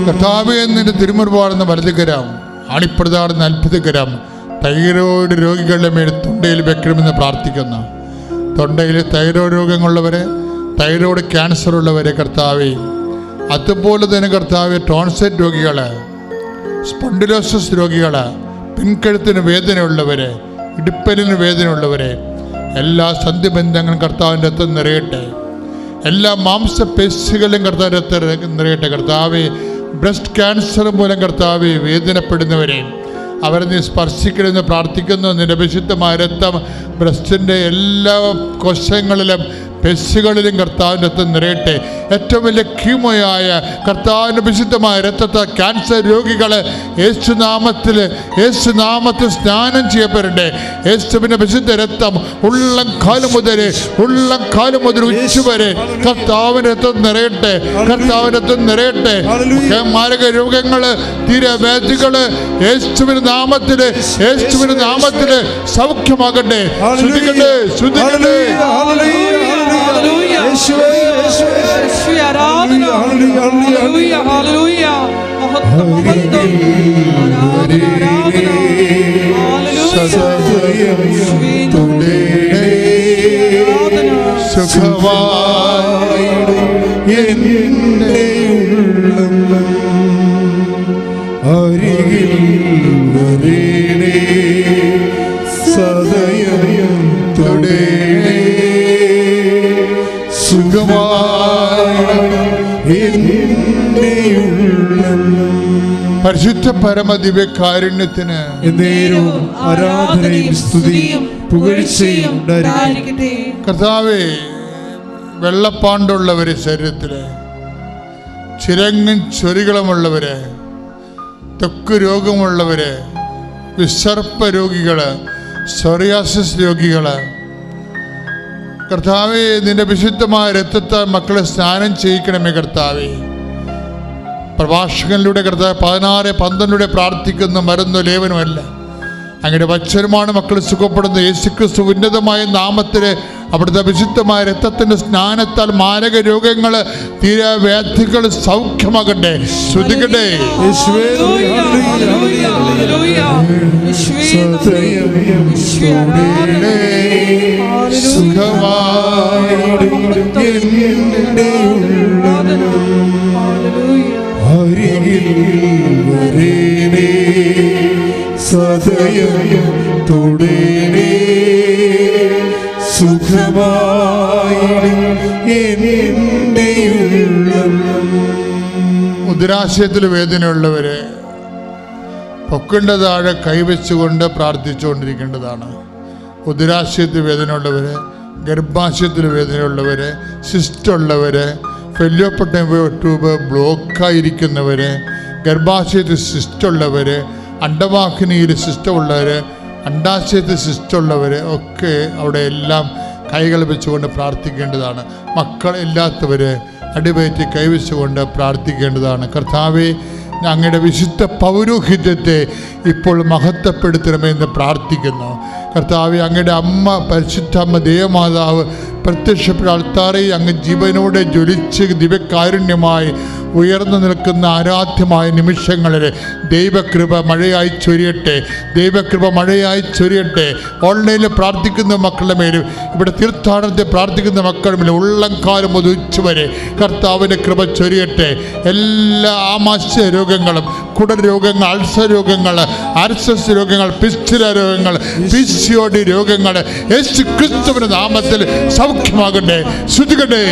കർത്താവേ, നിന്റെ തിരുമുറുപാടുന്ന വലതുകരം അണിപ്രതാടുന്ന അത്ഭുതകരം തൈറോയ്ഡ് രോഗികളുടെ മേൽ തൊണ്ടയിൽ വെക്കണമെന്ന് പ്രാർത്ഥിക്കുന്നു. തൊണ്ടയിൽ തൈറോയ്ഡ് രോഗങ്ങളുള്ളവരെ, തൈറോയ്ഡ് ക്യാൻസർ ഉള്ളവരെ കർത്താവേ, അതുപോലെ തന്നെ കർത്താവേ ടോൺസൈറ്റ് രോഗികൾ, സ്പോണ്ടിലോസിസ് രോഗികൾ, പിൻകഴുത്തിന് വേദനയുള്ളവരെ, ഇടുപ്പലിന് വേദനയുള്ളവരെ, എല്ലാ സന്ധിബന്ധങ്ങളും കർത്താവിൻ്റെ രക്തം നിറയട്ടെ. എല്ലാ മാംസപേശികളും കർത്താവിൻ്റെ രക്തം നിറയട്ടെ. കർത്താവെ, ബ്രസ്റ്റ് ക്യാൻസർ മൂലം കർത്താവെ വേദനപ്പെടുന്നവരെ അവരെ നീ സ്പർശിക്കണമെന്ന് പ്രാർത്ഥിക്കുന്നു. നിന്റെ വിശുദ്ധമായ രക്തം ബ്രസ്റ്റിൻ്റെ എല്ലാ കോശങ്ങളിലും പേശികളിലും കർത്താവിൻ്റെ രക്തം നിറയട്ടെ. ഏറ്റവും വലിയ കീമോയായ കർത്താവിൻ്റെ വിശുദ്ധമായ രക്തത്തെ ക്യാൻസർ രോഗികൾ യേശുനാമത്തിൽ സ്നാനം ചെയ്യപ്പെടട്ടെ. യേശുവിൻ്റെ വിശുദ്ധ രക്തം ഉള്ളം കാലം മുതൽ ഉച്ചവരെ കർത്താവിൻ്റെ രക്തം നിറയട്ടെ. കർത്താവിൻ്റെ രക്തം നിറയട്ടെ. മാരക രോഗങ്ങൾ, തീരവേദികൾ യേശുവിൻ്റെ നാമത്തിൽ സൗഖ്യമാകട്ടെ. ശ്രുതികട്ടെ, ശ്രുതികട്ടെ. പരിശുദ്ധ പരമ ദിവ്യകാരുണ്യത്തിന് ആരാധനയും സ്തുതിയും പുകഴ്ചയും ഉണ്ടായിരിക്കട്ടെ. കർത്താവേ, വെള്ളപ്പാണ്ടുള്ളവര്, ശരീരത്തില് ചിരങ്ങും ചൊരികളുമുള്ളവര്, ത്വക്ക് രോഗമുള്ളവര്, വിസർപ്പ രോഗികള്, സോറിയാസിസ് രോഗികള്, കർത്താവേ, നിന്റെ വിശുദ്ധമായ രക്തത്തെ മക്കളെ സ്നാനം ചെയ്യിക്കണമേ. കർത്താവേ, പ്രഭാഷകനിലൂടെ കർത്താവ് 16:12 പ്രാർത്ഥിക്കുന്ന മരുന്നോ ലേവനുമല്ല, അങ്ങയുടെ വചനമാണ് മക്കൾ സുഖപ്പെടുന്ന യേശുക്രിസ്തു ഉന്നതമായ നാമത്തിൽ അവിടുത്തെ വിശുദ്ധമായ രക്തത്തിന്റെ സ്നാനത്താൽ മാരക രോഗങ്ങൾ, തീരവ്യാധികൾ സൗഖ്യമാകട്ടെ. ശ്രുതികട്ടെ. സദയം തൊടേണേ സുഖമായി എൻ്റെ ഉള്ളം. ഉദരാശയത്തിൽ വേദനയുള്ളവരെ പൊക്കിൻ്റെ താഴെ കൈവച്ചുകൊണ്ട് പ്രാർത്ഥിച്ചുകൊണ്ടിരിക്കേണ്ടതാണ്. ഉദരാശയത്തിൽ വേദനയുള്ളവരെ, ഗർഭാശയത്തിൽ വേദനയുള്ളവരെ, സിസ്റ്റുള്ളവരെ, ഫെല്ലോപ്പട്ടൻ ട്യൂബ് ബ്ലോക്കായിരിക്കുന്നവരെ, ഗർഭാശയത്തിൽ സിസ്റ്റുള്ളവർ, അണ്ടവാഹിനിയിൽ സിസ്റ്റമുള്ളവർ, അണ്ടാശയത്തിൽ സിസ്റ്റമുള്ളവർ ഒക്കെ അവിടെ എല്ലാം കൈകൾ വെച്ചുകൊണ്ട് പ്രാർത്ഥിക്കേണ്ടതാണ്. മക്കൾ ഇല്ലാത്തവർ അടിവയറ്റി കൈവച്ചുകൊണ്ട് പ്രാർത്ഥിക്കേണ്ടതാണ്. കർത്താവേ, അങ്ങയുടെ വിശുദ്ധ പൗരോഹിത്യത്തെ ഇപ്പോൾ മഹത്വപ്പെടുത്തണമെന്ന് പ്രാർത്ഥിക്കുന്നു. കർത്താവേ, അങ്ങയുടെ അമ്മ, പരിശുദ്ധ അമ്മ ദേവമാതാവ് പ്രത്യക്ഷപ്പെട്ട അൾത്താറയിൽ അങ്ങ് ജീവനോടെ ജ്വലിച്ച് ദിവ്യകാരുണ്യമായി ഉയർന്നു നിൽക്കുന്ന ആരാധ്യമായ നിമിഷങ്ങളിൽ ദൈവകൃപ മഴയായി ചൊരിയട്ടെ. ദൈവകൃപ മഴയായി ചൊരിയട്ടെ. ഓൺലൈനിൽ പ്രാർത്ഥിക്കുന്ന മക്കളുടെ മേലും ഇവിടെ തീർത്ഥാടനത്തെ പ്രാർത്ഥിക്കുന്ന മക്കളുടെ മേലും ഉള്ളംകാലം മുതൽ ഉച്ചവരെ കർത്താവിൻ്റെ കൃപ ചൊരിയട്ടെ. എല്ലാ ആമാശയ രോഗങ്ങളും, കുടൽ രോഗങ്ങൾ, അൾസർ രോഗങ്ങൾ, ആർസസ് രോഗങ്ങൾ, പിസ്റ്റുല രോഗങ്ങൾ, PCOD രോഗങ്ങൾ യേശു ക്രിസ്തുവിന്റെ നാമത്തിൽ സൗഖ്യമാകട്ടെ. ശ്രുതികട്ടെ.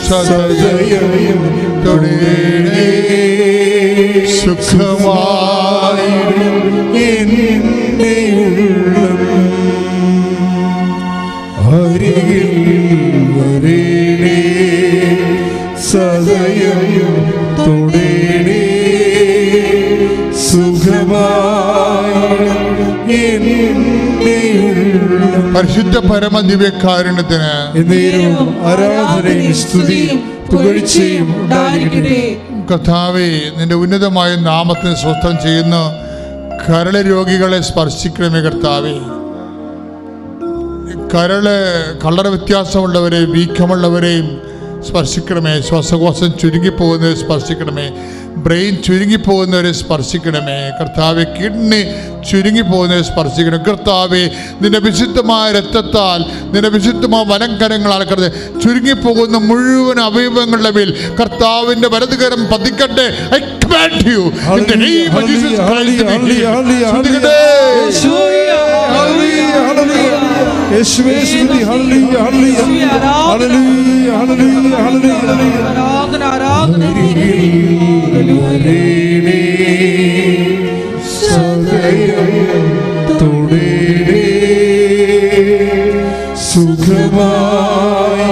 സദയം തൊടേണേ സുഖമായി എൻ്റെ ഉള്ളം. അരികിൽ വരേണേ സദയം തൊടേണേ സുഖമായി എൻ്റെ ഉള്ളം. പരിശുദ്ധ പരമ ദിവ്യകാരുണ്യത്തിന് ആരാധനയും സ്തുതിയും പുകഴ്ചയും ഉണ്ടായിരിക്കട്ടെ. കർത്താവേ, നിന്റെ ഉന്നതമായ നാമത്തിന് സ്വസ്ഥം ചെയ്യുന്നു. കരള് രോഗികളെ സ്പർശിക്കണമേ കർത്താവേ. കളർ വ്യത്യാസമുള്ളവരെ, വീക്കമുള്ളവരെയും സ്പർശിക്കണമേ. ശ്വാസകോശം ചുരുങ്ങിപ്പോകുന്നവരെ സ്പർശിക്കണമേ. ബ്രെയിൻ ചുരുങ്ങിപ്പോകുന്നവരെ സ്പർശിക്കണമേ കർത്താവെ. കിഡ്നി ചുരുങ്ങിപ്പോകുന്നവരെ സ്പർശിക്കണം കർത്താവെ. നിന്റെ വിശുദ്ധമായ രക്തത്താൽ, നിന്റെ വിശുദ്ധമായ വലംകരങ്ങളാൽ കർത്താവേ ചുരുങ്ങിപ്പോകുന്ന മുഴുവൻ അവയവങ്ങളുടെ മേൽ കർത്താവിന്റെ വലതുകരം പതിക്കട്ടെ. I command you in the name of Jesus Christ. യേശുവേ സ്തുതി. Hallelujah hallelujah hallelujah hallelujah hallelujah. ആരാധന ആരാധന. സദയം തുടരേ സുഖമായി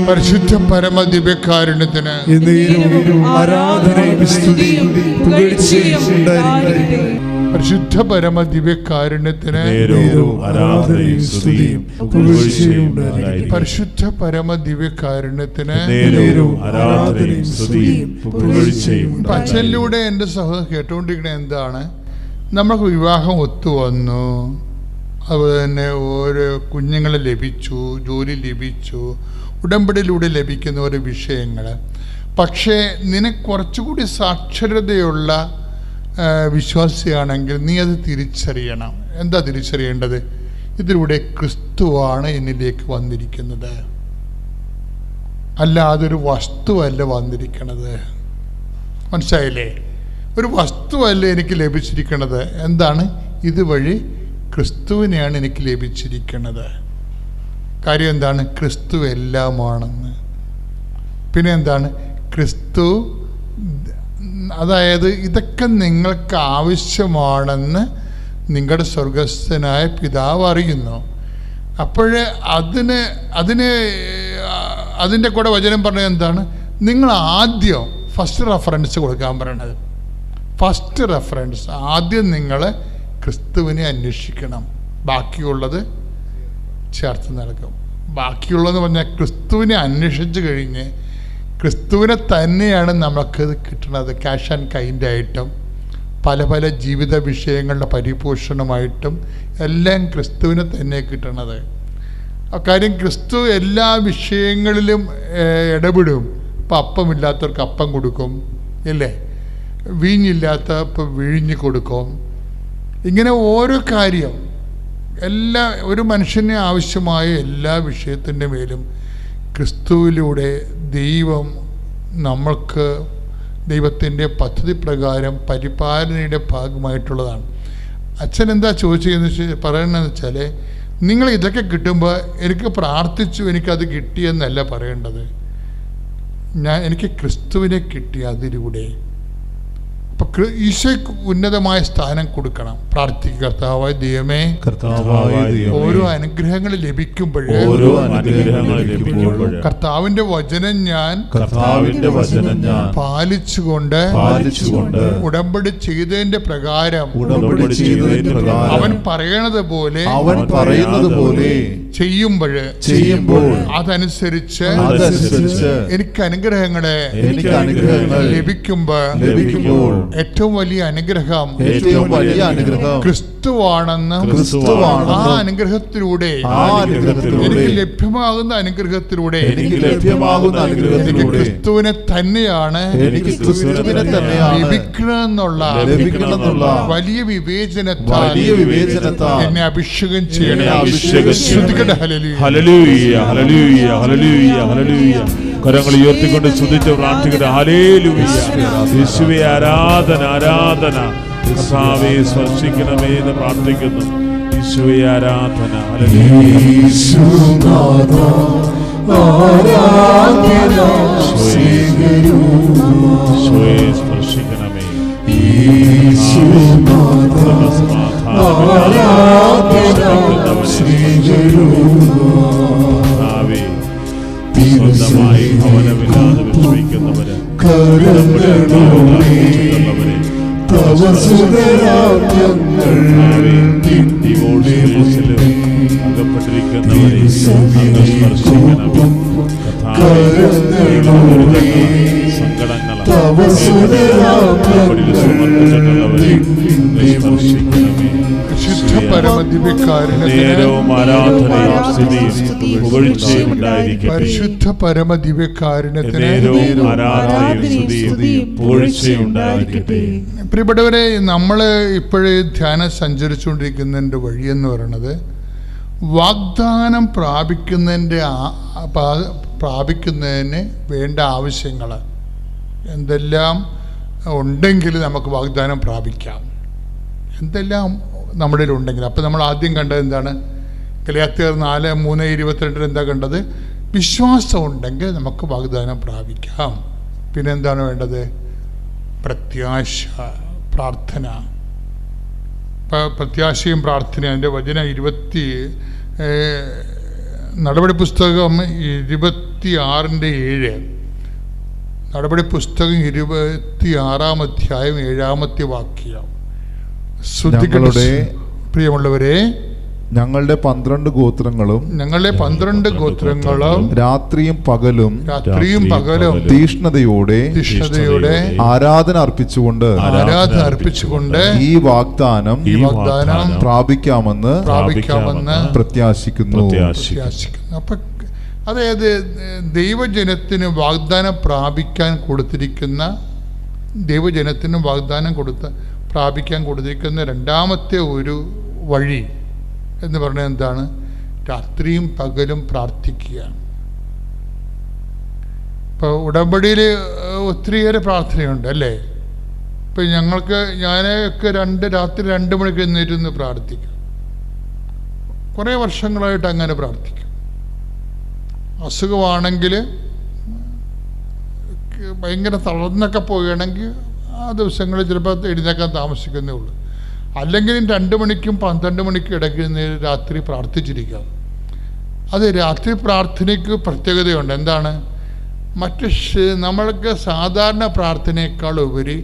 പരിശുദ്ധ പരമ ദിവ്യകാരുണ്യത്തിന് ആരാധനയും സ്തുതിയും പുകഴ്ചയും ഉണ്ടായിരിക്കട്ടെ. പരിശുദ്ധ പരമ ദിവ്യകാരുണ്യത്തിന് ആരാധനയും സ്തുതിയും പുകഴ്ചയും ഉണ്ടായിരിക്കട്ടെ. പരിശുദ്ധ പരമ ദിവ്യകാരുണ്യത്തിന് ആരാധനയും സ്തുതിയും പുകഴ്ചയും. അച്ഛനിലൂടെ എൻ്റെ സഹോദരൻ കേട്ടുകൊണ്ടിരിക്കുന്നത് എന്താണ്? നമുക്ക് വിവാഹം ഒത്തുവന്നു, അതുപോലെ തന്നെ ഓരോ കുഞ്ഞുങ്ങളെ ലഭിച്ചു, ജോലി ലഭിച്ചു, ഉടമ്പടിയിലൂടെ ലഭിക്കുന്ന ഓരോ വിഷയങ്ങൾ. പക്ഷേ നിനക്ക് കുറച്ചുകൂടി സാക്ഷരതയുള്ള വിശ്വാസിയാണെങ്കിൽ നീ അത് തിരിച്ചറിയണം. എന്താ തിരിച്ചറിയേണ്ടത്? ഇതിലൂടെ ക്രിസ്തുവാണ് എന്നിലേക്ക് വന്നിരിക്കുന്നത്, അല്ലാതെ ഒരു വസ്തുവല്ല വന്നിരിക്കുന്നത്. മനസ്സിലായില്ലേ? ഒരു വസ്തുവല്ല എനിക്ക് ലഭിച്ചിരിക്കുന്നത്. എന്താണ്? ഇതുവഴി ക്രിസ്തുവിനെയാണ് എനിക്ക് ലഭിച്ചിരിക്കുന്നത്. കാര്യം എന്താണ്? ക്രിസ്തു എല്ലാമാണെന്ന്. പിന്നെ എന്താണ്? ക്രിസ്തു, അതായത് ഇതൊക്കെ നിങ്ങൾക്ക് ആവശ്യമാണെന്ന് നിങ്ങളുടെ സ്വർഗസ്ഥനായ പിതാവ് അറിയുന്നു. അപ്പോഴേ അതിൻ്റെ കൂടെ വചനം പറഞ്ഞത് എന്താണ്? നിങ്ങൾ ആദ്യം ഫസ്റ്റ് റെഫറൻസ് കൊടുക്കാൻ പറയണത്. ഫസ്റ്റ് റെഫറൻസ് ആദ്യം നിങ്ങൾ ക്രിസ്തുവിനെ അന്വേഷിക്കണം, ബാക്കിയുള്ളത് ചേർത്ത് നൽകും. ബാക്കിയുള്ളതെന്ന് പറഞ്ഞാൽ ക്രിസ്തുവിനെ അന്വേഷിച്ച് കഴിഞ്ഞ് ക്രിസ്തുവിനെ തന്നെയാണ് നമുക്കത് കിട്ടുന്നത്. ക്യാഷ് ആൻഡ് കൈൻഡായിട്ടും പല പല ജീവിത വിഷയങ്ങളുടെ പരിപോഷണമായിട്ടും എല്ലാം ക്രിസ്തുവിനെ തന്നെ കിട്ടണത്. കാര്യം ക്രിസ്തു എല്ലാ വിഷയങ്ങളിലും ഇടപെടും. ഇപ്പം അപ്പമില്ലാത്തവർക്ക് അപ്പം കൊടുക്കും, ഇല്ലേ? വീഞ്ഞില്ലാത്തപ്പോൾ വിഴിഞ്ഞ് കൊടുക്കും. ഇങ്ങനെ ഓരോ കാര്യം, ഒരു മനുഷ്യന് ആവശ്യമായ എല്ലാ വിഷയത്തിൻ്റെ മേലും ക്രിസ്തുവിലൂടെ ദൈവം നമ്മൾക്ക് ദൈവത്തിൻ്റെ പദ്ധതി പ്രകാരം പരിപാലനയുടെ ഭാഗമായിട്ടുള്ളതാണ്. അച്ഛൻ എന്താ പറയണമെന്ന് വെച്ചാൽ, നിങ്ങൾ ഇതൊക്കെ കിട്ടുമ്പോൾ എനിക്ക് പ്രാർത്ഥിച്ചു എനിക്കത് കിട്ടിയെന്നല്ല പറയേണ്ടത്. എനിക്ക് ക്രിസ്തുവിനെ കിട്ടി അതിലൂടെ. അപ്പം ഈശോയ്ക്ക് ഉന്നതമായ സ്ഥാനം കൊടുക്കണം. പ്രാർത്ഥിക്കുക, കർത്താവായ ദൈവമേ, ഓരോ അനുഗ്രഹങ്ങൾ ലഭിക്കുമ്പോഴേ കർത്താവിന്റെ വചനം ഞാൻ പാലിച്ചുകൊണ്ട് ഉടമ്പടി ചെയ്തതിന്റെ പ്രകാരം അവൻ പറയണത് പോലെ ചെയ്യുമ്പോൾ അതനുസരിച്ച് എനിക്ക് അനുഗ്രഹങ്ങളെ ലഭിക്കുമ്പോൾ ഏറ്റവും വലിയ അനുഗ്രഹം ക്രിസ്തുവാണെന്നും ആ അനുഗ്രഹത്തിലൂടെ എനിക്ക് ലഭ്യമാകുന്ന അനുഗ്രഹത്തിലൂടെ എനിക്ക് ക്രിസ്തുവിനെ തന്നെയാണ് ലഭിക്കണമെന്നുള്ള വലിയ വിവേചനത്താൽ എന്നെ അഭിഷേകം ചെയ്യണേ. കരങ്ങൾ ഉയർത്തിക്കൊണ്ട് സ്തുതിച്ച് പ്രാർത്ഥിക്കട്ടെ. ഹല്ലേലൂയ. യേശുവേ ആരാധന ആരാധന. കർത്താവേ സ്പർശിക്കണമേ എന്ന് പ്രാർത്ഥിക്കുന്നു. യേശുവേ ആരാധന. സ്പർശിക്കണമേ. സ്വന്തമായി ഭവനമില്ലാതെ വിശ്വസിക്കുന്നവര് അകപ്പെട്ടിരിക്കുന്നവരെ സങ്കടങ്ങൾ പടിയിൽ സമർപ്പിച്ചിട്ടുള്ളവരെ സ്പർശിക്കണമേ. ശുദ്ധ പരമദിവ്യകാരുണ്യത്തിന് നേരവും ആരാധനയും സ്തുതിയും പുകഴ്ചയും ഉണ്ടായിരിക്കട്ടെ. പരിശുദ്ധ പരമദിവ്യകാരുണ്യത്തിന് നേരവും ആരാധനയും സ്തുതിയും പുകഴ്ചയും ഉണ്ടായിരിക്കട്ടെ. പ്രിയപ്പെട്ടവരെ, നമ്മൾ ഇപ്പോഴേ ധ്യാനം സഞ്ചരിച്ചുകൊണ്ടിരിക്കുന്നതിൻ്റെ വഴിയെന്ന് പറയുന്നത് വാഗ്ദാനം പ്രാപിക്കുന്നതിന് വേണ്ട ആവശ്യങ്ങൾ എന്തെല്ലാം ഉണ്ടെങ്കിൽ നമുക്ക് വാഗ്ദാനം പ്രാപിക്കാം, എന്തെല്ലാം നമ്മുടെ ഉണ്ടെങ്കിൽ. അപ്പോൾ നമ്മൾ ആദ്യം കണ്ടത് എന്താണ്? ഗലാത്യർ 4:3-22 എന്താ കണ്ടത്? വിശ്വാസം ഉണ്ടെങ്കിൽ നമുക്ക് വാഗ്ദാനം പ്രാപിക്കാം. പിന്നെ എന്താണ് വേണ്ടത്? പ്രത്യാശ, പ്രാർത്ഥന. പ്രത്യാശയും പ്രാർത്ഥനയും. അതിൻ്റെ വചനം നടപടി പുസ്തകം 26:7. നടപടി പുസ്തകം 26-ാം അധ്യായം 7-ാമത്തെ വാക്യം. പ്രിയമുള്ളവരെ, ഞങ്ങളുടെ 12 ഗോത്രങ്ങളും രാത്രിയും പകലും തീഷ്ണതയോടെ ആരാധന അർപ്പിച്ചുകൊണ്ട് ഈ വാഗ്ദാനം പ്രാപിക്കാമെന്ന് പ്രത്യാശിക്കുന്നു. അപ്പൊ അതായത് ദൈവജനത്തിന് വാഗ്ദാനം പ്രാപിക്കാൻ കൊടുത്തിരിക്കുന്ന പ്രാപിക്കാൻ കൊടുത്തിരിക്കുന്ന രണ്ടാമത്തെ ഒരു വഴി എന്ന് പറഞ്ഞാൽ എന്താണ്? രാത്രിയും പകലും പ്രാർത്ഥിക്കുക. ഇപ്പോൾ ഉടമ്പടിയിൽ ഒത്തിരിയേറെ പ്രാർത്ഥനയുണ്ട് അല്ലേ? ഇപ്പം ഞാനൊക്കെ രാത്രി 2 മണിക്ക് എഴുന്നേറ്റ് പ്രാർത്ഥിക്കും. കുറേ വർഷങ്ങളായിട്ട് അങ്ങനെ പ്രാർത്ഥിക്കും. അസുഖമാണെങ്കിൽ, ഭയങ്കര തളർന്നൊക്കെ പോവുകയാണെങ്കിൽ ആ ദിവസങ്ങളിൽ ചിലപ്പോൾ എഴുന്നേക്കാൻ താമസിക്കുന്നേ ഉള്ളൂ. അല്ലെങ്കിലും 2 മണിക്കും 12 മണിക്കും ഇടയ്ക്ക് രാത്രി പ്രാർത്ഥിച്ചിരിക്കാം. അത് രാത്രി പ്രാർത്ഥനയ്ക്ക് പ്രത്യേകതയുണ്ട്. എന്താണ്? നമ്മൾക്ക് സാധാരണ പ്രാർത്ഥനയേക്കാൾ ഉപരി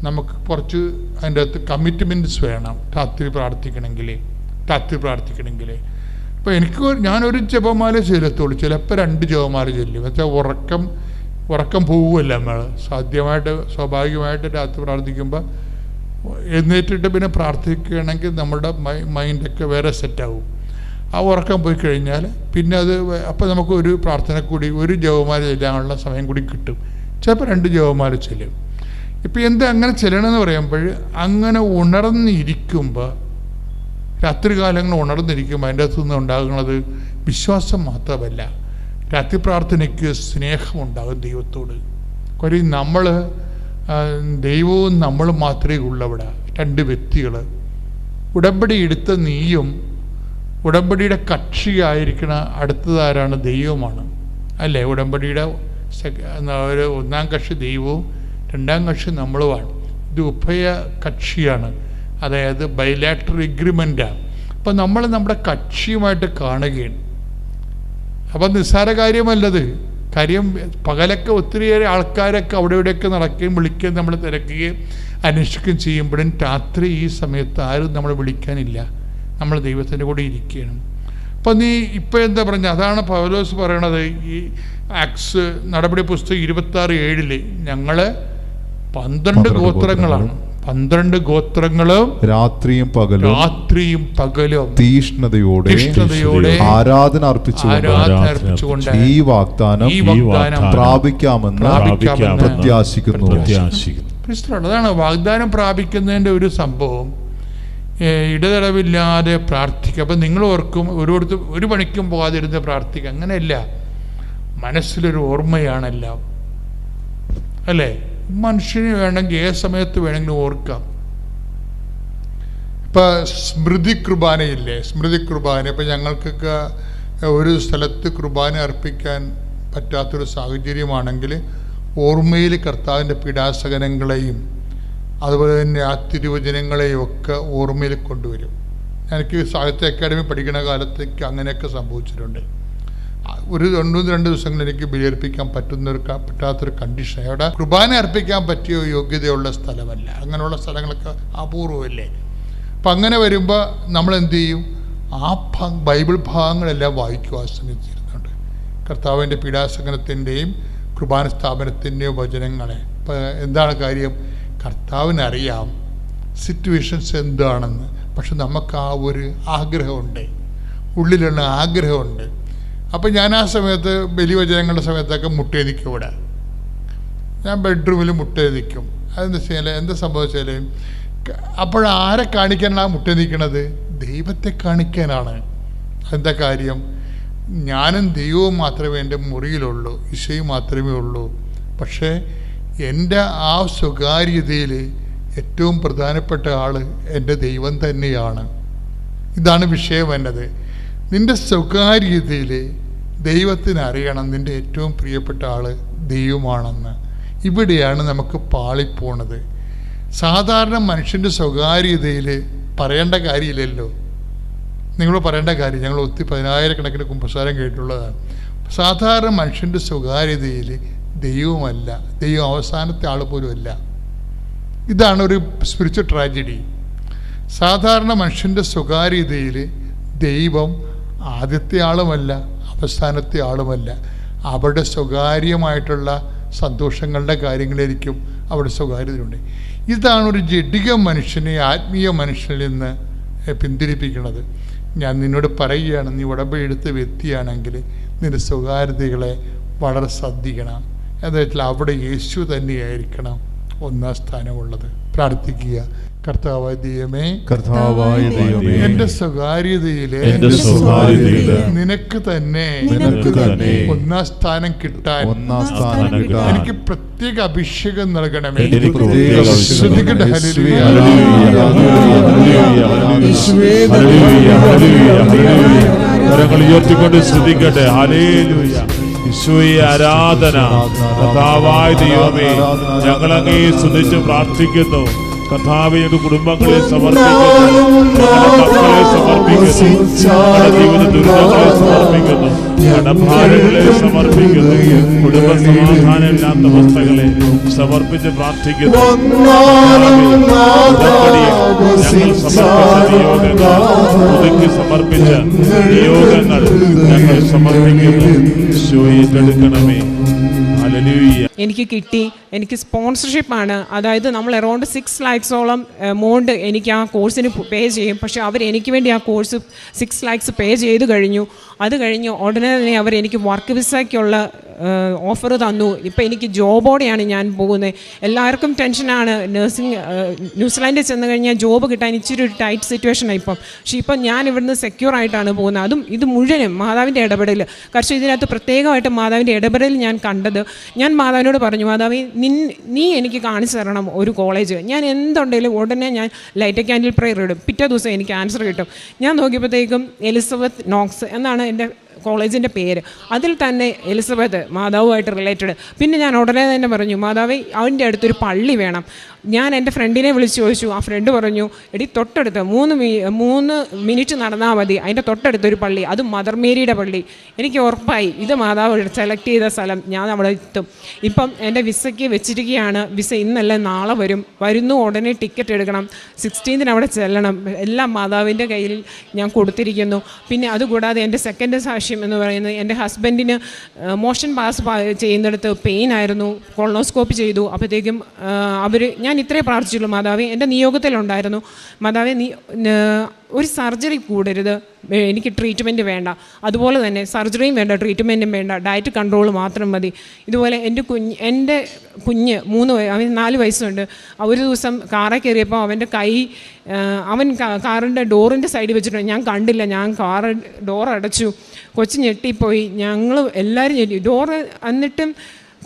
നമുക്ക് കുറച്ച് അതിൻ്റെ അകത്ത് കമ്മിറ്റ്മെൻറ്റ്സ് വേണം. രാത്രി പ്രാർത്ഥിക്കണമെങ്കിൽ ഇപ്പോൾ ഞാനൊരു ജപമാല ചെല്ലത്തുള്ളൂ, ചിലപ്പോൾ 2 ജപമാല ചെല്ലും. വെച്ചാൽ ഉറക്കം പോവുമല്ല. നമ്മൾ സ്വാഭാവികമായിട്ട് രാത്രി പ്രാർത്ഥിക്കുമ്പോൾ എഴുന്നേറ്റിട്ട് പിന്നെ പ്രാർത്ഥിക്കുകയാണെങ്കിൽ നമ്മുടെ മൈൻഡൊക്കെ വേറെ സെറ്റാവും. ആ ഉറക്കം പോയി കഴിഞ്ഞാൽ പിന്നെ അപ്പോൾ നമുക്ക് ഒരു പ്രാർത്ഥന കൂടി, ഒരു ജപമാല ചെല്ലാനുള്ള സമയം കൂടി കിട്ടും. ചിലപ്പോൾ 2 ജപമാല ചെല്ലും. ഇപ്പം എന്താ അങ്ങനെ ചെല്ലണമെന്ന് പറയുമ്പോൾ, അങ്ങനെ ഉണർന്നിരിക്കുമ്പോൾ, രാത്രികാലങ്ങൾ ഉണർന്നിരിക്കുമ്പോൾ അതിൻ്റെ അകത്തുനിന്ന് ഉണ്ടാകുന്നത് വിശ്വാസം മാത്രമല്ല, രാത്രി പ്രാർത്ഥനയ്ക്ക് സ്നേഹമുണ്ടാകും ദൈവത്തോട്. കാര്യം ദൈവവും നമ്മളും മാത്രമേ ഉള്ളവിടെ. 2 വ്യക്തികൾ. ഉടമ്പടി എടുത്ത നീയും ഉടമ്പടിയുടെ കക്ഷിയായിരിക്കണ അടുത്തതാരാണ്? ദൈവമാണ് അല്ലേ? ഉടമ്പടിയുടെ 1-ാം കക്ഷി ദൈവവും 2-ാം കക്ഷി നമ്മളുമാണ്. ഇത് ഉഭയ കക്ഷിയാണ്, അതായത് ബൈലാറ്ററൽ എഗ്രിമെൻ്റാണ്. അപ്പം നമ്മൾ നമ്മുടെ കക്ഷിയുമായിട്ട് കാണുകയാണ്. അപ്പം നിസ്സാര കാര്യമല്ലത്. കാര്യം പകലൊക്കെ ഒത്തിരിയേറെ ആൾക്കാരൊക്കെ അവിടെ ഇവിടെയൊക്കെ നടക്കുകയും വിളിക്കുകയും നമ്മൾ തിരക്കുകയും അന്വേഷിക്കുകയും ചെയ്യുമ്പോഴും രാത്രി ഈ സമയത്ത് ആരും നമ്മളെ വിളിക്കാനില്ല. നമ്മൾ ദൈവത്തിൻ്റെ കൂടെ ഇരിക്കുകയാണ്. അപ്പം ഇപ്പം എന്താ പറഞ്ഞത്? അതാണ് പൗലോസ് പറയണത്. ഈ ആക്സ് നടപടി പുസ്തകം 26:7 ഞങ്ങൾ 12 ഗോത്രങ്ങളാണ്. 12 ഗോത്രങ്ങളും രാത്രിയും പകലും തീഷ്ണതയോടെ ആരാധന അർപ്പിച്ചുകൊണ്ട് ഈ വാഗ്ദാനം പ്രാപിക്കാമെന്ന് പ്രത്യാശിക്കുന്നു. അതാണ് വാഗ്ദാനം പ്രാപിക്കുന്നതിൻ്റെ ഒരു സംഭവം. ഇടതടവില്ലാതെ പ്രാർത്ഥിക്കുക. അപ്പം നിങ്ങൾ ഓർക്കും ഒരു പണിക്കും പോകാതിരുന്ന് പ്രാർത്ഥിക്കുക. അങ്ങനെയല്ല, മനസ്സിലൊരു ഓർമ്മയാണെല്ലാം അല്ലേ? മനുഷ്യന് വേണമെങ്കിൽ ഏത് സമയത്ത് വേണമെങ്കിലും ഓർക്കാം. ഇപ്പം സ്മൃതി കുർബാനയില്ലേ? സ്മൃതി കുർബാന ഇപ്പം ഞങ്ങൾക്കൊക്കെ ഒരു സ്ഥലത്ത് കുർബാന അർപ്പിക്കാൻ പറ്റാത്തൊരു സാഹചര്യമാണെങ്കിൽ ഓർമ്മയിൽ കർത്താവിൻ്റെ പീഡാസഹനങ്ങളെയും അതുപോലെ തന്നെ ആ തിരുവചനങ്ങളെയും ഒക്കെ ഓർമ്മയിൽ കൊണ്ടുവരും. എനിക്ക് സാഹിത്യ അക്കാദമി പഠിക്കുന്ന കാലത്തേക്ക് അങ്ങനെയൊക്കെ സംഭവിച്ചിട്ടുണ്ട്. ഒരു 2 ദിവസങ്ങൾ എനിക്ക് ബലിയർപ്പിക്കാൻ പറ്റാത്തൊരു കണ്ടീഷൻ. അവിടെ കുർബാന അർപ്പിക്കാൻ പറ്റിയ യോഗ്യതയുള്ള സ്ഥലമല്ല. അങ്ങനെയുള്ള സ്ഥലങ്ങളൊക്കെ അപൂർവമല്ലേ? അപ്പം അങ്ങനെ വരുമ്പോൾ നമ്മൾ എന്ത് ചെയ്യും? ആ ബൈബിൾ ഭാഗങ്ങളെല്ലാം വായിക്കുക. ആശ്രയിച്ചിരുന്നുണ്ട് കർത്താവിൻ്റെ പീഡാസഹനത്തിൻ്റെയും കുർബാന സ്ഥാപനത്തിൻ്റെയും വചനങ്ങളെ എന്താണ് കാര്യം? കർത്താവിനറിയാം സിറ്റുവേഷൻസ് എന്താണെന്ന്. പക്ഷെ നമുക്ക് ആ ഒരു ആഗ്രഹമുണ്ട്, ഉള്ളിലുള്ള ആഗ്രഹമുണ്ട്. അപ്പം ഞാൻ ആ സമയത്ത് ബലിവചനങ്ങളുടെ സമയത്തൊക്കെ മുട്ടേ നിൽക്കും. ഇവിടെ ഞാൻ ബെഡ്റൂമിൽ മുട്ടേ നിൽക്കും. അതെന്താ വെച്ചാൽ എന്താ സംഭവിച്ചാൽ അപ്പോഴാരെ കാണിക്കാനാണ് മുട്ടേ നിൽക്കുന്നത്? ദൈവത്തെ കാണിക്കാനാണ്. എന്താ കാര്യം? ഞാനും ദൈവവും മാത്രമേ എൻ്റെ മുറിയിലുള്ളൂ, ഈശോയും മാത്രമേ ഉള്ളൂ. പക്ഷേ എൻ്റെ ആ സ്വകാര്യതയിൽ ഏറ്റവും പ്രധാനപ്പെട്ട ആൾ എൻ്റെ ദൈവം തന്നെയാണ്. ഇതാണ് വിഷയം എന്നത്. നിൻ്റെ സ്വകാര്യതയിൽ ദൈവത്തിന് അറിയണം നിൻ്റെ ഏറ്റവും പ്രിയപ്പെട്ട ആൾ ദൈവമാണെന്ന്. ഇവിടെയാണ് നമുക്ക് പാളിപ്പോണത്. സാധാരണ മനുഷ്യൻ്റെ സ്വകാര്യതയിൽ പറയേണ്ട കാര്യമില്ലല്ലോ. നിങ്ങൾ പറയേണ്ട കാര്യം, ഞങ്ങൾ 10,000 കുമ്പസാരം കേട്ടുള്ളതാണ്. സാധാരണ മനുഷ്യൻ്റെ സ്വകാര്യതയിൽ ദൈവമല്ല, ദൈവം അവസാനത്തെ ആൾ പോലുമല്ല. ഇതാണ് ഒരു സ്പിരിച്വൽ ട്രാജഡി. സാധാരണ മനുഷ്യൻ്റെ സ്വകാര്യതയിൽ ദൈവം ആദ്യത്തെ ആളുമല്ല, അവസാനത്തെ ആളുമല്ല. അവിടെ സ്വകാര്യമായിട്ടുള്ള സന്തോഷങ്ങളുടെ കാര്യങ്ങളായിരിക്കും അവിടെ സ്വകാര്യതയുണ്ട്. ഇതാണ് ഒരു ജഡിക മനുഷ്യനെ ആത്മീയ മനുഷ്യനിൽ നിന്ന് പിന്തിരിപ്പിക്കുന്നത്. ഞാൻ നിന്നോട് പറയുകയാണ്, നീ ഉടമ്പെടുത്ത വ്യക്തിയാണെങ്കിൽ നിന്റെ സ്വകാര്യതകളെ വളരെ ശ്രദ്ധിക്കണം. എന്താ വെച്ചാൽ അവിടെ യേശു തന്നെയായിരിക്കണം ഒന്നാം സ്ഥാനമുള്ളത്. പ്രാർത്ഥിക്കുക. കർത്താവായ ദൈവമേ, എന്റെ സ്വകാര്യതയിലെ നിനക്ക് തന്നെ ഒന്നാം സ്ഥാനം കിട്ടാൻ എനിക്ക് പ്രത്യേക അഭിഷേകം നൽകണമേ. ഉയർത്തിക്കൊണ്ട് ശ്രദ്ധിക്കട്ടെ. ഹല്ലേലൂയ. ഈശോയെ ആരാധന. കർത്താവായ ദൈവമേ, ഞങ്ങളങ്ങേ സ്തുതിച്ച് പ്രാർത്ഥിക്കുന്നു. കർത്താവേ, കുടുംബങ്ങളെ സമർപ്പിക്കുന്നു, മക്കളെ സമർപ്പിക്കുന്നു, ജീവിത ദുരിതങ്ങളെ സമർപ്പിക്കുന്നു, കടഭാരങ്ങളെ സമർപ്പിക്കുന്നു, കുടുംബ സമാധാനമില്ലാത്ത അവസ്ഥകളെ സമർപ്പിച്ച് പ്രാർത്ഥിക്കുന്നു. ഞങ്ങൾ സമർപ്പിച്ച നിയോഗങ്ങൾ ഞങ്ങൾ സമർപ്പിക്കുന്നു. ഏറ്റെടുക്കണമേ. എനിക്ക് കിട്ടി. എനിക്ക് സ്പോൺസർഷിപ്പാണ്. അതായത് നമ്മൾ അറൗണ്ട് 6 lakhs എമൗണ്ട് എനിക്ക് ആ കോഴ്സിന് പേ ചെയ്യും. പക്ഷേ അവർ എനിക്ക് വേണ്ടി ആ കോഴ്സ് 6 lakhs പേ ചെയ്ത് കഴിഞ്ഞു. അത് കഴിഞ്ഞ് ഉടനെ തന്നെ അവർ എനിക്ക് വർക്ക് വിസയ്ക്കുള്ള ഓഫർ തന്നു. ഇപ്പം എനിക്ക് ജോബോടെയാണ് ഞാൻ പോകുന്നത്. എല്ലാവർക്കും ടെൻഷനാണ്. ന്യൂസിലാൻഡിൽ ചെന്ന് കഴിഞ്ഞാൽ ജോബ് കിട്ടാൻ ഇച്ചിരി ഒരു ടൈറ്റ് സിറ്റുവേഷനാണ് ഇപ്പം. പക്ഷേ ഇപ്പം ഞാൻ ഇവിടുന്ന് സെക്യൂർ ആയിട്ടാണ് പോകുന്നത്. അതും ഇത് മുഴുവനും മാതാവിൻ്റെ ഇടപെടൽ. കാരണം ഇതിനകത്ത് പ്രത്യേകമായിട്ട് മാതാവിൻ്റെ ഇടപെടൽ ഞാൻ കണ്ടത്. ഞാൻ മാതാവിനോട് പറഞ്ഞു, മാതാവി നീ എനിക്ക് കാണിച്ചു തരണം ഒരു കോളേജ്. ഞാൻ എന്തുണ്ടെങ്കിലും ഉടനെ ഞാൻ ലൈറ്റ് ക്യാൻഡിൽ പ്രെയർ ഇടും. പിറ്റേ ദിവസം എനിക്ക് ആൻസർ കിട്ടും. ഞാൻ നോക്കിയപ്പോഴത്തേക്കും എലിസബത്ത് നോക്സ് എന്നാണ് എൻ്റെ കോളേജിൻ്റെ പേര്. അതിൽ തന്നെ എലിസബത്ത് മാതാവുമായിട്ട് റിലേറ്റഡ്. പിന്നെ ഞാൻ ഉടനെ തന്നെ പറഞ്ഞു, മാതാവേ അവൻ്റെ അടുത്തൊരു പള്ളി വേണം. ഞാൻ എൻ്റെ ഫ്രണ്ടിനെ വിളിച്ച് ചോദിച്ചു. ആ ഫ്രണ്ട് പറഞ്ഞു, എടി തൊട്ടടുത്ത് 3 മിനിറ്റ് നടന്നാൽ മതി, അതിൻ്റെ തൊട്ടടുത്തൊരു പള്ളി, അത് മദർ മേരിയുടെ പള്ളി. എനിക്ക് ഉറപ്പായി ഇത് മാതാവ് സെലക്ട് ചെയ്ത സ്ഥലം, ഞാൻ അവിടെ എത്തും. ഇപ്പം എൻ്റെ വിസയ്ക്ക് വെച്ചിരിക്കുകയാണ്. വിസ ഇന്നല്ല നാളെ വരുന്നു. ഉടനെ ടിക്കറ്റ് എടുക്കണം. 16th അവിടെ ചെല്ലണം. എല്ലാം മാതാവിൻ്റെ കയ്യിൽ ഞാൻ കൊടുത്തിരിക്കുന്നു. പിന്നെ അതുകൂടാതെ എൻ്റെ സെക്കൻഡ് സാക്ഷ്യം എന്ന് പറയുന്നത്, എൻ്റെ ഹസ്ബൻഡിന് മോഷൻ പാസ് ചെയ്യുന്നിടത്ത് പെയിൻ ആയിരുന്നു. കൊളോണോസ്കോപ്പി ചെയ്തു. അപ്പോഴത്തേക്കും ഞാൻ ഇത്രേ പ്രാർത്ഥിച്ചുള്ളൂ, മാതാവേ എൻ്റെ നിയോഗത്തിലുണ്ടായിരുന്നു, മാതാവേ നീ ഒരു സർജറി കൂടരുത്, എനിക്ക് ട്രീറ്റ്മെൻറ്റ് വേണ്ട, അതുപോലെ തന്നെ സർജറിയും വേണ്ട, ട്രീറ്റ്മെൻറ്റും വേണ്ട, ഡയറ്റ് കൺട്രോൾ മാത്രം മതി. ഇതുപോലെ എൻ്റെ കുഞ്ഞ് 4 വയസ്സുണ്ട്. ഒരു ദിവസം കാറിൽ കയറിയപ്പോൾ അവൻ്റെ കൈ അവൻ കാറിൻ്റെ ഡോറിൻ്റെ സൈഡിൽ വെച്ചിട്ടുണ്ട്. ഞാൻ കണ്ടില്ല. ഞാൻ കാറ് ഡോർ അടച്ചു. കൊച്ചു ഞെട്ടിപ്പോയി. ഞങ്ങൾ എല്ലാവരും ഞെട്ടി. ഡോറ് എന്നിട്ടും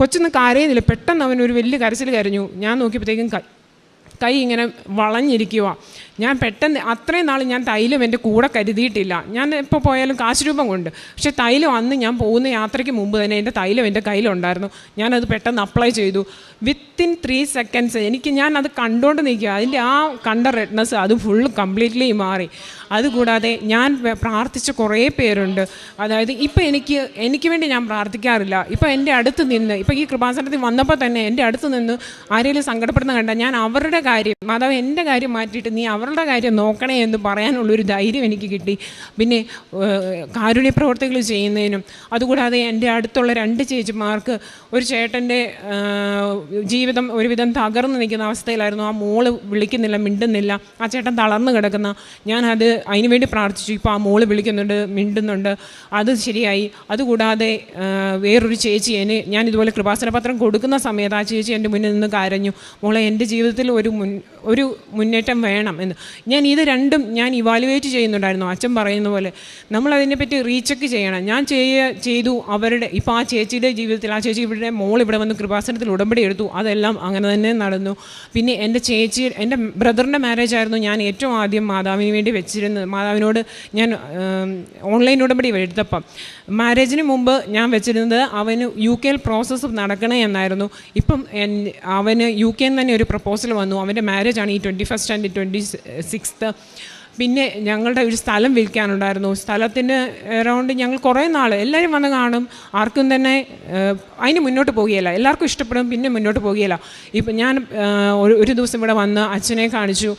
കൊച്ചൊന്നും കരയുന്നില്ല. പെട്ടെന്ന് അവനൊരു വലിയ കരച്ചിൽ കരഞ്ഞു. ഞാൻ നോക്കിയപ്പോഴത്തേക്കും കൈ ഇങ്ങനെ വളഞ്ഞിരിക്കുക. ഞാൻ പെട്ടെന്ന് അത്രയും നാൾ ഞാൻ തൈലം എൻ്റെ കൂടെ കരുതിയിട്ടില്ല. ഞാൻ എപ്പോൾ പോയാലും കാശ് രൂപം കൊണ്ട്. പക്ഷേ തൈലം അന്ന് ഞാൻ പോകുന്ന യാത്രയ്ക്ക് മുമ്പ് തന്നെ എൻ്റെ തൈലം എൻ്റെ കയ്യിലുണ്ടായിരുന്നു. ഞാനത് പെട്ടെന്ന് അപ്ലൈ ചെയ്തു. വിത്തിൻ 3 seconds ഞാനത് കണ്ടുകൊണ്ട് നിൽക്കുക. അതിൻ്റെ ആ കണ്ട റെഡ്നെസ് അത് ഫുള്ള് കംപ്ലീറ്റ്ലി മാറി. അതുകൂടാതെ ഞാൻ പ്രാർത്ഥിച്ച കുറേ പേരുണ്ട്. അതായത് ഇപ്പം എനിക്ക് വേണ്ടി ഞാൻ പ്രാർത്ഥിക്കാറില്ല. ഇപ്പം എൻ്റെ അടുത്ത് നിന്ന്, ഇപ്പം ഈ കൃപാസനത്തിൽ വന്നപ്പോൾ തന്നെ എൻ്റെ അടുത്ത് നിന്ന് ആരെങ്കിലും സങ്കടപ്പെടുന്ന കണ്ടാൽ ഞാൻ അവരുടെ കാര്യം, മാതാവ് എൻ്റെ കാര്യം മാറ്റിയിട്ട് നീ അവരുടെ അവരുടെ കാര്യം നോക്കണേ എന്ന് പറയാനുള്ളൊരു ധൈര്യം എനിക്ക് കിട്ടി. പിന്നെ കാരുണ്യ പ്രവർത്തികൾ ചെയ്യുന്നതിനും, അതുകൂടാതെ എൻ്റെ അടുത്തുള്ള 2 ചേച്ചിമാർക്ക് ഒരു ചേട്ടൻ്റെ ജീവിതം ഒരുവിധം തകർന്നു നിൽക്കുന്ന അവസ്ഥയിലായിരുന്നു. ആ മോള് വിളിക്കുന്നില്ല, മിണ്ടുന്നില്ല, ആ ചേട്ടൻ തളർന്നു കിടക്കുന്ന. ഞാനത് അതിന് വേണ്ടി പ്രാർത്ഥിച്ചു. ഇപ്പോൾ ആ മോള് വിളിക്കുന്നുണ്ട്, മിണ്ടുന്നുണ്ട്, അത് ശരിയായി. അതുകൂടാതെ വേറൊരു ചേച്ചി ഞാൻ ഇതുപോലെ കൃപാസന പത്രം കൊടുക്കുന്ന സമയത്ത് ആ ചേച്ചി എൻ്റെ മുന്നിൽ നിന്ന് കരഞ്ഞു, മോളെ എൻ്റെ ജീവിതത്തിൽ ഒരു മുന്നേറ്റം വേണം എന്ന്. ഇത് രണ്ടും ഞാൻ ഇവാലുവേറ്റ് ചെയ്യുന്നുണ്ടായിരുന്നു. അച്ഛൻ പറയുന്ന പോലെ നമ്മളതിനെപ്പറ്റി റീചെക്ക് ചെയ്യണം. ഞാൻ ചെയ്തു അവരുടെ. ഇപ്പോൾ ആ ചേച്ചിയുടെ ജീവിതത്തിൽ, ആ ചേച്ചി മോൾ ഇവിടെ വന്ന് കൃപാസനത്തിൽ ഉടമ്പടി എടുത്തു, അതെല്ലാം അങ്ങനെ തന്നെ നടന്നു. പിന്നെ എൻ്റെ ബ്രദറിൻ്റെ മാരേജ് ആയിരുന്നു ഞാൻ ഏറ്റവും ആദ്യം മാതാവിന് വേണ്ടി വെച്ചിരുന്നത്. മാതാവിനോട് ഞാൻ ഓൺലൈൻ ഉടമ്പടി എടുത്തപ്പം മാരേജിന് മുമ്പ് ഞാൻ വെച്ചിരുന്നത് അവന് UK പ്രോസസ്സ് നടക്കണേ എന്നായിരുന്നു. ഇപ്പം അവന് UK തന്നെ ഒരു പ്രപ്പോസൽ വന്നു. അവൻ്റെ മാരേജാണ് ഈ 21st and 26th. പിന്നെ ഞങ്ങളുടെ ഒരു സ്ഥലം വിൽക്കാനുണ്ടായിരുന്നു. സ്ഥലത്തിന് അറൗണ്ട് ഞങ്ങൾ കുറേ നാൾ എല്ലാവരും വന്ന് കാണും, ആർക്കും തന്നെ അതിന് മുന്നോട്ട് പോകുകയില്ല. എല്ലാവർക്കും ഇഷ്ടപ്പെടും, പിന്നെ മുന്നോട്ട് പോകുകയില്ല. ഇപ്പം ഞാൻ ഒരു ദിവസം ഇവിടെ വന്ന് അച്ഛനെ കാണിച്ചു.